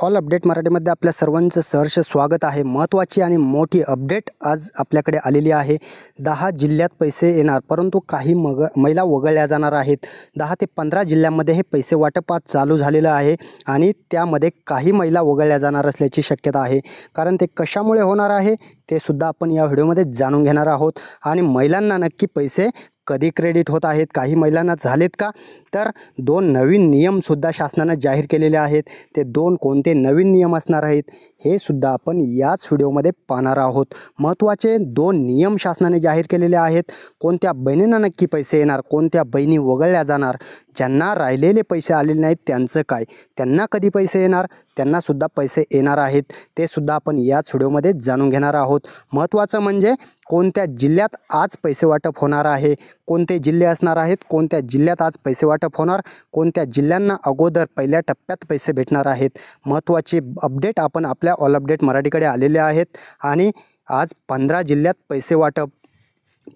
All update मराठीमध्ये आपल्या सर्वांचं सहर्ष स्वागत आहे। महत्त्वाची आणि मोठी अपडेट आज आपल्याकडे आलेली आहे। 10 जिल्ह्यात पैसे येणार, परंतु काही महिला वगळल्या जाणार आहेत। 10 ते 15 जिल्ह्यांमध्ये हे पैसे वाटप आज चालू झालेलं आहे आणि त्यामध्ये काही महिला वगळल्या जाणार असल्याची शक्यता आहे। कारण ते कशामुळे होणार आहे ते सुद्धा आपण या व्हिडिओमध्ये जाणून घेणार आहोत। आणि महिलांना नक्की पैसे कधी क्रेडिट होत आहेत, काही महिलांना झालेत का, तर 2 नवीन नियमसुद्धा शासनाने जाहीर केलेले आहेत। ते 2 कोणते नवीन नियम असणार आहेत हे सुद्धा आपण याच व्हिडिओमध्ये पाहणार आहोत। महत्त्वाचे 2 नियम शासनाने जाहीर केलेले आहेत। कोणत्या बहिणींना नक्की पैसे येणार, कोणत्या बहिणी वगळल्या जाणार, ज्यांना राहिलेले पैसे आलेले नाहीत त्यांचं काय, त्यांना कधी पैसे येणार, त्यांना सुद्धा पैसे येणार आहेत, ते सुद्धा आपण याच व्हिडिओमध्ये जाणून घेणार आहोत। महत्त्वाचं म्हणजे कोणत्या जिल्ह्यात आज पैसे वाटप होणार आहे, कोणते जिल्हे असणार आहेत, कोणत्या जिल्ह्यात आज पैसे वाटप होणार, कोणत्या जिल्ह्यांना अगोदर पहिल्या टप्प्यात पैसे भेटणार आहेत। महत्त्वाची अपडेट आपण आपल्या ऑल अपडेट मराठीकडे आलेले आहेत। आणि आज 15 जिल्ह्यात पैसे वाटप,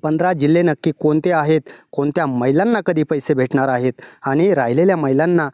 15 जिल्हे नक्की कोणते आहेत, कोणत्या महिलांना कधी पैसे भेटणार आहेत आणि राहिलेल्या महिलांना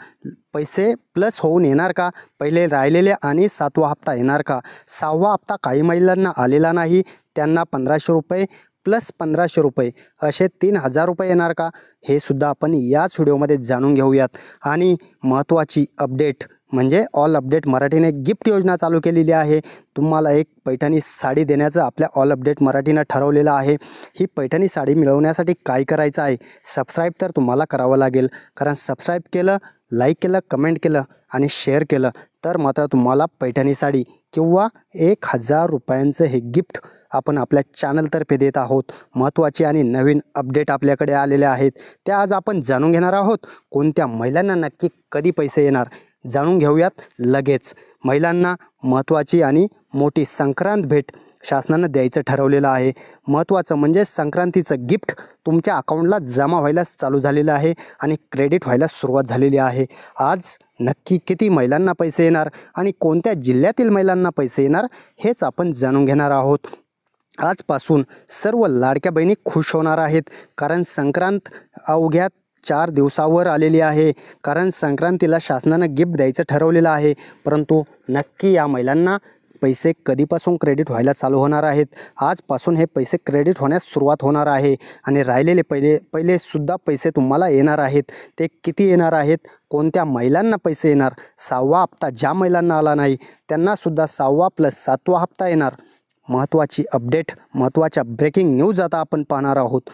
पैसे प्लस होऊन येणार का, पहिले राहिलेले आणि 7वा हप्ता येणार का, 6वा हप्ता काही महिलांना आलेला नाही त्यांना 1500 रुपये प्लस 1500 रुपये असे 3000 रुपये येणार का, हे सुद्धा आपण याच व्हिडिओमध्ये जाणून घेऊयात। आणि महत्त्वाची अपडेट म्हणजे ऑल अपडेट मराठीने गिफ्ट योजना चालू केलेली आहे। तुम्हाला एक पैठणी साडी देण्याचं आपल्या ऑल अपडेट मराठीनं ठरवलेलं आहे। ही पैठणी साडी मिळवण्यासाठी काय करायचं आहे, सबस्क्राईब तर तुम्हाला करावं लागेल। कारण सबस्क्राईब केलं, लाईक केलं, कमेंट केलं आणि शेअर केलं तर मात्र तुम्हाला पैठणी साडी किंवा 1000 रुपयांचं हे गिफ्ट आपण आपल्या चॅनलतर्फे देत आहोत। महत्त्वाचे आणि नवीन अपडेट आपल्याकडे आलेले आहेत, त्या आज आपण जाणून घेणार आहोत। कोणत्या महिलांना नक्की कधी पैसे येणार जाणून घेऊयात लगेच। महिलांना महत्त्वाची आणि मोठी संक्रांत भेट शासनानं द्यायचं ठरवलेलं आहे। महत्त्वाचं म्हणजे संक्रांतीचं गिफ्ट तुमच्या अकाउंटला जमा व्हायला चालू झालेलं आहे आणि क्रेडिट व्हायला सुरुवात झालेली आहे। आज नक्की किती महिलांना पैसे येणार आणि कोणत्या जिल्ह्यातील महिलांना पैसे येणार हेच आपण जाणून घेणार आहोत। आजपासून सर्व लाडक्या बहिणी खुश होणार आहेत, कारण संक्रांत अवघ्या 4 दिवसावर आलेली आहे। कारण संक्रांतीला शासनानं गिफ्ट द्यायचं ठरवलेलं आहे, परंतु नक्की या महिलांना पैसे कधीपासून क्रेडिट व्हायला चालू होणार आहेत। आजपासून हे पैसे क्रेडिट होण्यास सुरुवात होणार आहे आणि राहिलेले पहिले सुद्धा पैसे तुम्हाला येणार आहेत। ते किती येणार आहेत, कोणत्या महिलांना पैसे येणार, 6वा हप्ता ज्या महिलांना आला नाही त्यांनासुद्धा 6वा प्लस 7वा हप्ता येणार। महत्त्वाची अपडेट, महत्त्वाच्या ब्रेकिंग न्यूज आता आपण पाहणार आहोत।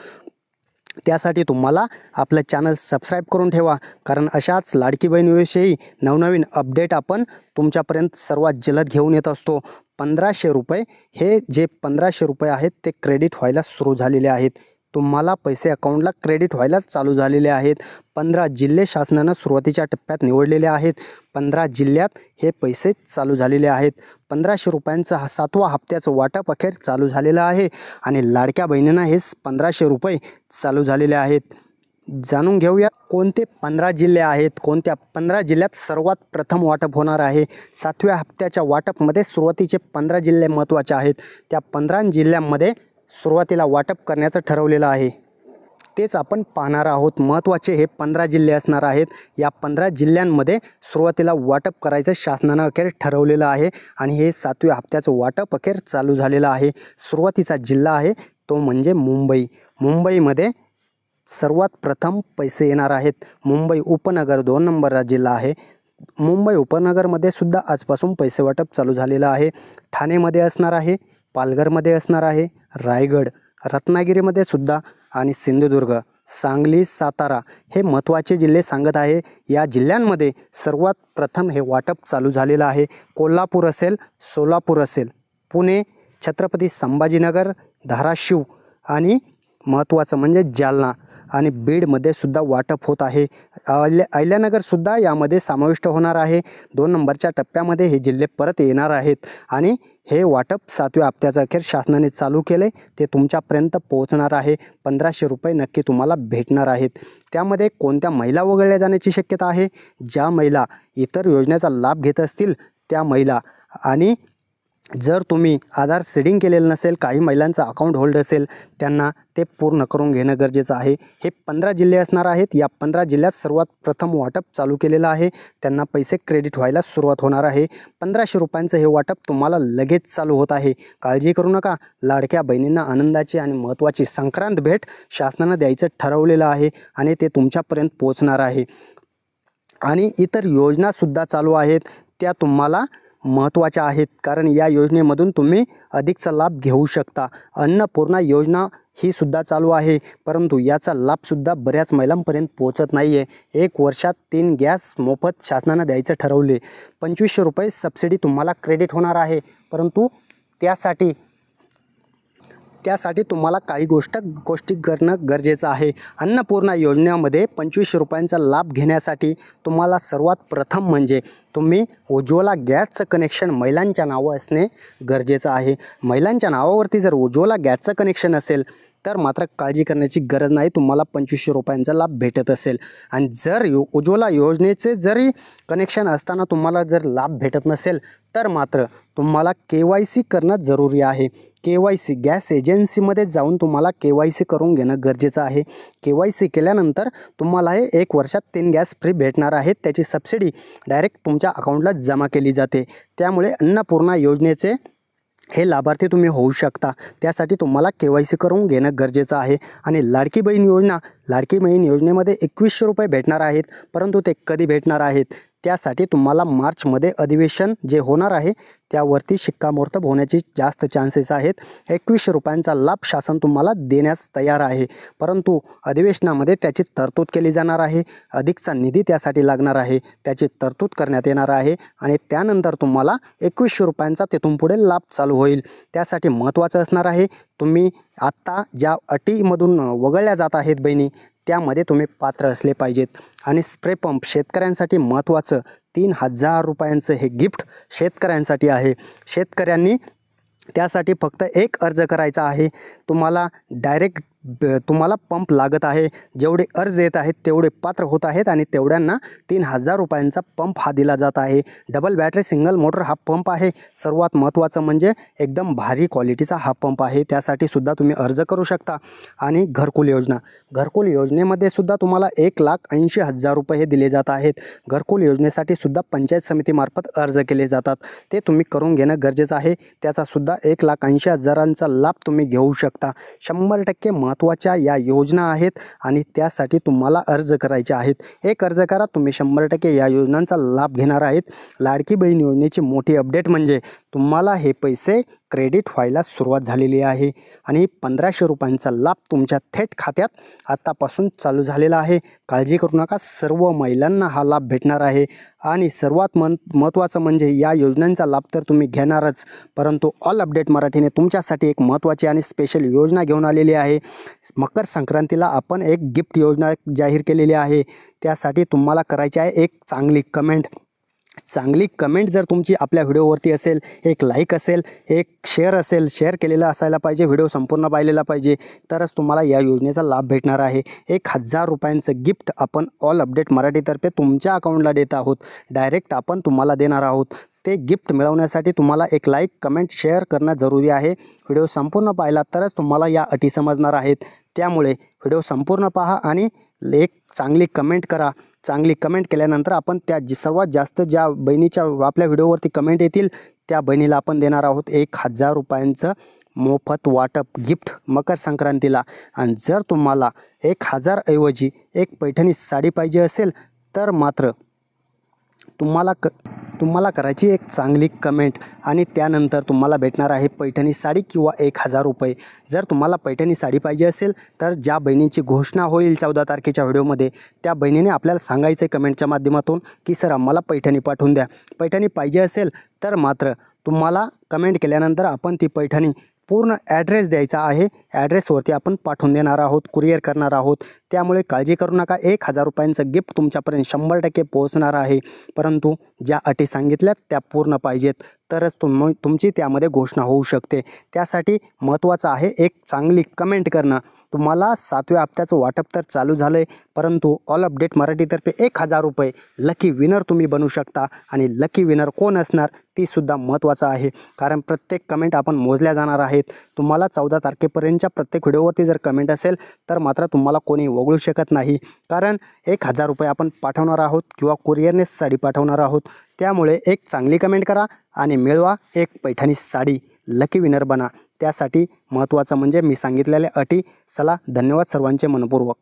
त्यासाठी तुम्हाला आपलं चॅनल सबस्क्राईब करून ठेवा, कारण अशाच लाडकी बहिणीविषयी नवनवीन अपडेट आपण तुमच्यापर्यंत सर्वात जलद घेऊन येत असतो। 1500 रुपये हे जे 1500 रुपये आहेत ते क्रेडिट व्हायला सुरू झालेले आहेत। तुम्हाला पैसे अकाउंटला क्रेडिट व्हायला चालू झालेले आहेत। 15 जिल्हे शासनानं सुरुवातीच्या टप्प्यात निवडलेले आहेत। 15 जिल्ह्यात हे पैसे चालू झालेले आहेत। 1500 रुपयांचा 7वा हप्त्याचं वाटप अखेर चालू झालेलं आहे आणि लाडक्या बहिणींना हे 1500 रुपये चालू झालेले आहेत। जाणून घेऊया कोणते 15 जिल्हे आहेत, कोणत्या 15 जिल्ह्यात सर्वात प्रथम वाटप होणार आहे। 7व्या हप्त्याच्या वाटपमध्ये सुरुवातीचे 15 जिल्हे महत्त्वाचे आहेत। त्या 15 जिल्ह्यांमध्ये सुरुवातीला वाटप करण्याचं ठरवलेलं आहे, तेच आपण पाहणार आहोत। महत्त्वाचे हे 15 जिल्हे असणार आहेत। या 15 जिल्ह्यांमध्ये सुरुवातीला वाटप करायचं शासनानं अखेर ठरवलेलं आहे आणि हे 7व्या हप्त्याचं वाटप अखेर चालू झालेलं आहे। सुरुवातीचा जिल्हा आहे तो म्हणजे मुंबई। मुंबईमध्ये सर्वात प्रथम पैसे येणार आहेत। मुंबई उपनगर 2 नंबरचा जिल्हा आहे। मुंबई उपनगरमध्ये सुद्धा आजपासून पैसे वाटप चालू झालेलं आहे। ठाणेमध्ये असणार आहे, पालघरमध्ये असणार आहे, रायगड, रत्नागिरीमध्ये सुद्धा आणि सिंधुदुर्ग, सांगली, सातारा हे महत्त्वाचे जिल्हे सांगत आहे। या जिल्ह्यांमध्ये सर्वात प्रथम हे वाटप चालू झालेलं आहे। कोल्हापूर असेल, सोलापूर असेल, पुणे, छत्रपती संभाजीनगर, धाराशिव आणि महत्त्वाचं म्हणजे जालना आणि बीडमध्ये सुद्धा वाटप होत आहे। अहिल्यानगरसुद्धा यामध्ये समाविष्ट होणार आहे। 2 नंबरच्या टप्प्यामध्ये हे जिल्हे परत येणार आहेत आणि हे वाटप 7व्या हप्त्याचं अखेर शासनाने चालू केले, ते तुमच्यापर्यंत पोहोचणार आहे। 1500 रुपये नक्की तुम्हाला भेटणार आहेत। त्यामध्ये कोणत्या महिला वगळल्या जाण्याची शक्यता आहे, ज्या महिला इतर योजनेचा लाभ घेत असतील त्या महिला आणि जर तुम्ही आधार सीडिंग केलेलं नसेल, काही महिलांचं अकाउंट होल्ड असेल, त्यांना ते पूर्ण करून घेणं गरजेचं आहे. हे 15 जिल्हे असणार आहेत. या 15 जिल्ह्यात सर्वात प्रथम वाटप चालू केलेलं आहे. त्यांना पैसे क्रेडिट व्हायला सुरुवात होणार आहे. 1500 रुपयांचं हे वाटप तुम्हाला लगेच चालू होत आहे. काळजी करू नका. लाडक्या बहिणींना आनंदाची आणि महत्त्वाची संक्रांत भेट शासनानं द्यायचं ठरवलेलं आहे आणि ते तुमच्यापर्यंत पोहोचणार आहे. आणि इतर योजनासुद्धा चालू आहेत, त्या तुम्हाला महत्त्वाच्या आहेत, कारण या योजनेमधून तुम्ही अधिकचा लाभ घेऊ शकता. अन्नपूर्णा योजना ही सुद्धा चालू आहे, परंतु याचा लाभसुद्धा बऱ्याच महिलांपर्यंत पोहोचत नाही आहे. 1 वर्षात 3 गॅस मोफत शासनानं द्यायचं ठरवले. 2500 रुपये सबसिडी तुम्हाला क्रेडिट होणार आहे, परंतु त्यासाठी तुम्हाला काही गोष्टी करणं गरजेचं आहे. अन्नपूर्णा योजनेमध्ये 2500 रुपयांचा लाभ घेण्यासाठी तुम्हाला सर्वात प्रथम म्हणजे तुम्ही उज्ज्वला गॅसचं कनेक्शन महिलांच्या नावं असणे गरजेचं आहे. महिलांच्या नावावरती जर उज्ज्वला गॅसचं कनेक्शन असेल तर मात्र काळजी करण्याची गरज नाही, तुम्हाला 2500 रुपयांचा लाभ भेटत असेल. आणि जर उज्ज्वला योजनेचे जरी कनेक्शन असताना तुम्हाला जर लाभ भेटत नसेल तर मात्र तुम्हाला KYC करणं जरुरी आहे. KYC गॅस एजन्सीमध्ये जाऊन तुम्हाला KYC करून घेणं गरजेचं आहे. KYC केल्यानंतर तुम्हाला हे 1 वर्षात 3 गॅस फ्री भेटणार आहेत. त्याची सबसिडी डायरेक्ट तुमच्या अकाउंटला जमा केली जाते. त्यामुळे अन्नपूर्णा योजनेचे हे लाभार्थी तुम्ही होऊ शकता. त्यासाठी तुम्हाला KYC करून घेणं गरजेचं आहे. आणि लाडकी बहीण योजनेमध्ये 2100 रुपये भेटणार आहेत, परंतु ते कधी भेटणार आहेत त्यासाठी तुम्हाला मार्चमध्ये अधिवेशन जे होणार आहे त्यावरती शिक्कामोर्तब होण्याचे जास्त चान्सेस आहेत. 2100 रुपयांचा लाभ शासन तुम्हाला देण्यास तयार आहे, परंतु अधिवेशनामध्ये त्याची तरतूद केली जाणार आहे. अधिकचा निधी त्यासाठी लागणार आहे, त्याची तरतूद करण्यात येणार आहे आणि त्यानंतर तुम्हाला 2100 रुपयांचा तिथून पुढे लाभ चालू होईल. त्यासाठी महत्त्वाचं असणार आहे, तुम्ही आत्ता ज्या अटीमधून वगळल्या जात आहेत बहिणी, त्यामध्ये तुम्ही पात्र असले पाहिजेत. आणि स्प्रे पंप शेतकऱ्यांसाठी महत्त्वाचं 3000 रुपयांचं हे गिफ्ट शेतकऱ्यांसाठी आहे. शेतकऱ्यांनी त्यासाठी फक्त एक अर्ज करायचा आहे. तुम्हाला पंप लागत आहे. जेवढे अर्ज येत आहेत तेवढे पात्र होत आहेत आणि तेवढ्यांना 3000 रुपयांचा पंप हा दिला जात आहे. डबल बॅटरी सिंगल मोटर हा पंप आहे. सर्वात महत्त्वाचं म्हणजे एकदम भारी क्वालिटीचा हा पंप आहे. त्यासाठी सुद्धा तुम्ही अर्ज करू शकता. आणि घरकुल योजनेमध्ये सुद्धा तुम्हाला 1,80,000 रुपये हे दिले जात आहेत. घरकुल योजनेसाठी सुद्धा पंचायत समितीमार्फत अर्ज केले जातात, ते तुम्ही करून घेणं गरजेचं आहे. त्याचा सुद्धा 1,80,000चा लाभ तुम्ही घेऊ शकता. 100% महत्त्वाच्या या योजना आहेत आणि त्यासाठी तुम्हाला अर्ज करायचे आहेत. एक अर्ज करा, तुम्ही 100% या योजनांचा लाभ घेणार आहेत. लाडकी बहीण योजनेची मोठी अपडेट म्हणजे तुम्हाला हे पैसे क्रेडिट व्हायला सुरुवात झालेली आहे आणि 1500 रुपयांचा लाभ तुमच्या थेट खात्यात आत्तापासून चालू झालेला आहे. काळजी करू नका, सर्व महिलांना हा लाभ भेटणार आहे. आणि सर्वात महत्त्वाचं म्हणजे या योजनांचा लाभ तर तुम्ही घेणारच, परंतु ऑल अपडेट मराठीने तुमच्यासाठी एक महत्त्वाची आणि स्पेशल योजना घेऊन आलेली आहे. मकर संक्रांतीला आपण एक गिफ्ट योजना जाहीर केलेली आहे. त्यासाठी तुम्हाला करायची आहे एक चांगली कमेंट जर तुमची आपल्या व्हिडिओवरती असेल, एक लाईक असेल, एक शेअर असेल, शेअर केलेला असायला पाहिजे, व्हिडिओ संपूर्ण पाहिलेला पाहिजे, तरच तुम्हाला या योजनेचा लाभ भेटणार आहे. 1000 रुपयांचं गिफ्ट आपण ऑल अपडेट मराठीतर्फे तुमच्या अकाउंटला देत आहोत. डायरेक्ट आपण तुम्हाला देणार आहोत. ते गिफ्ट मिळवण्यासाठी तुम्हाला एक लाईक, कमेंट, शेअर करणं जरुरी आहे. व्हिडिओ संपूर्ण पाहिला तरच तुम्हाला या अटी समजणार आहेत. त्यामुळे व्हिडिओ संपूर्ण पहा आणि एक चांगली कमेंट करा. चांगली कमेंट केल्यानंतर आपण सर्वात जास्त ज्या बहिणीच्या आपल्या व्हिडिओवरती कमेंट येतील त्या बहिणीला आपण देणार आहोत 1000 रुपयांचं मोफत वाटप गिफ्ट मकर संक्रांतीला. आणि जर तुम्हाला 1000 ऐवजी एक पैठणी साडी पाहिजे असेल तर मात्र तुम्हाला करायची एक चांगली कमेंट आणि त्यानंतर तुम्हाला भेटणार आहे पैठणी साडी किंवा 1000 रुपये. जर तुम्हाला पैठणी साडी पाहिजे असेल तर ज्या बहिणींची घोषणा होईल 14 तारखेच्या व्हिडिओमध्ये, त्या बहिणीने आपल्याला सांगायचं आहे कमेंटच्या माध्यमातून की सर आम्हाला पैठणी पाठवून द्या. पैठणी पाहिजे असेल तर मात्र तुम्हाला कमेंट केल्यानंतर आपण ती पैठणी पूर्ण ॲड्रेस द्यायचा आहे. ॲड्रेसवरती आपण पाठवून देणार आहोत, कुरिअर करणार आहोत. त्यामुळे काळजी करू नका. 1000 रुपयांचं गिफ्ट तुमच्यापर्यंत 100% पोहोचणार आहे. परंतु ज्या अटी सांगितल्यात त्या पूर्ण पाहिजेत, तरच तुमची त्यामध्ये घोषणा होऊ शकते. त्यासाठी महत्त्वाचं आहे एक चांगली कमेंट करणं. तुम्हाला 7व्या हप्त्याचं वाटप तर चालू झालं आहे, परंतु ऑल अपडेट मराठीतर्फे 1000 रुपये लकी विनर तुम्ही बनू शकता. आणि लकी विनर कोण असणार तीसुद्धा महत्त्वाचं आहे, कारण प्रत्येक कमेंट आपण मोजल्या जाणार आहेत. तुम्हाला 14 तारखेपर्यंतच्या प्रत्येक व्हिडिओवरती जर कमेंट असेल तर मात्र तुम्हाला कोणी वगळू शकत नाही, कारण 1000 रुपये आपण पाठवणार आहोत किंवा कुरिअरने साडी पाठवणार आहोत. त्यामुळे एक चांगली कमेंट करा आणि मिळवा एक पैठणी साडी, लकी विनर बना. त्यासाठी महत्त्वाचं म्हणजे मी सांगितलेल्या अटी. चला, धन्यवाद सर्वांचे मनपूर्वक.